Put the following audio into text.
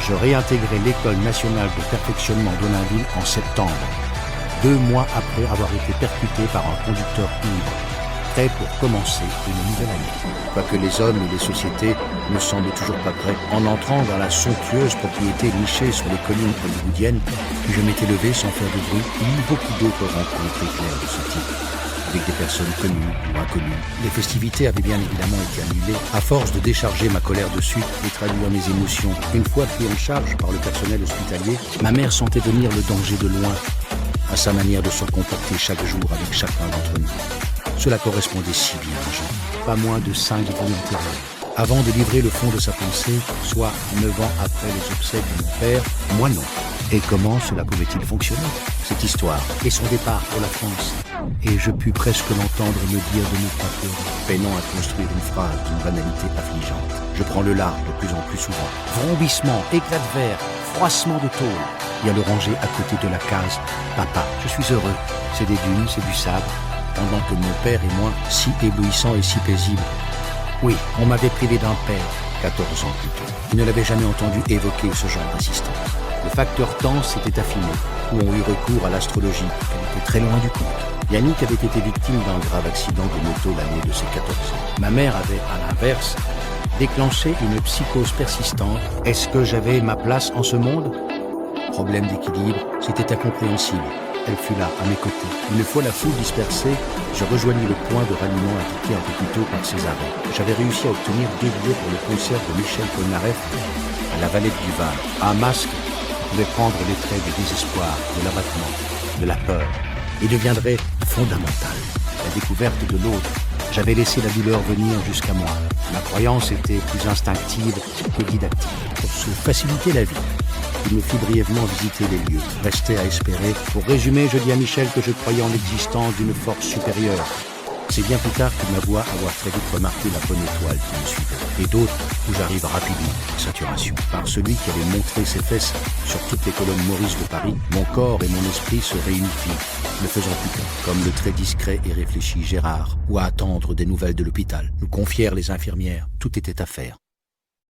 Je réintégrai l'École nationale de perfectionnement d'Onainville en septembre, 2 mois après avoir été percuté par un conducteur ivre, prêt pour commencer une nouvelle année. Quoique les hommes et les sociétés ne semblent toujours pas prêts. En entrant dans la somptueuse propriété nichée sur les collines hollywoodiennes, je m'étais levé sans faire de bruit. Il y eut beaucoup d'autres rencontres éclairs de ce type, avec des personnes connues ou inconnues. Les festivités avaient bien évidemment été annulées. À force de décharger ma colère dessus et traduire mes émotions, une fois pris en charge par le personnel hospitalier, ma mère sentait venir le danger de loin, à sa manière de se comporter chaque jour avec chacun d'entre nous. Cela correspondait si bien à Jean, pas moins de 5 volontaires. Avant de livrer le fond de sa pensée, soit 9 ans après les obsèques de mon père, moi non. Et comment cela pouvait-il fonctionner, cette histoire, et son départ pour la France? Et je pus presque l'entendre me dire de ne pas pleurer, peinant à construire une phrase d'une banalité affligeante. Je prends le large de plus en plus souvent. Vrombissement, éclat de verre, froissement de tôle. Il y a le rangé à côté de la case. Papa, je suis heureux. C'est des dunes, c'est du sable. Pendant que mon père et moi, si éblouissants et si paisibles. Oui, on m'avait privé d'un père, 14 ans plus tôt. Je ne l'avais jamais entendu évoquer ce genre d'assistance. Le facteur temps s'était affiné, où on eut recours à l'astrologie, elle était très loin du compte. Yannick avait été victime d'un grave accident de moto l'année de ses 14 ans. Ma mère avait, à l'inverse, déclenché une psychose persistante. Est-ce que j'avais ma place en ce monde? Problème d'équilibre, c'était incompréhensible. Elle fut là, à mes côtés. Une fois la foule dispersée, je rejoignis le point de ralliement indiqué un peu plus tôt par Césarée. J'avais réussi à obtenir 2 billets pour le concert de Michel Polnareff à la Vallette du Var. Un masque pouvait prendre les traits du désespoir, de l'abattement, de la peur, et deviendrait fondamental. La découverte de l'autre, j'avais laissé la douleur venir jusqu'à moi. Ma croyance était plus instinctive que didactique. Pour se faciliter la vie, il me fit brièvement visiter les lieux. Restait à espérer. Pour résumer, je dis à Michel que je croyais en l'existence d'une force supérieure. C'est bien plus tard qu'il m'avoua avoir très vite remarqué la bonne étoile qui me suivait. Et d'autres où j'arrive rapidement, saturation. Par celui qui avait montré ses fesses sur toutes les colonnes Maurice de Paris, mon corps et mon esprit se réunifient, ne faisant plus qu'un, comme le très discret et réfléchi Gérard, ou à attendre des nouvelles de l'hôpital. Nous confièrent les infirmières, tout était à faire.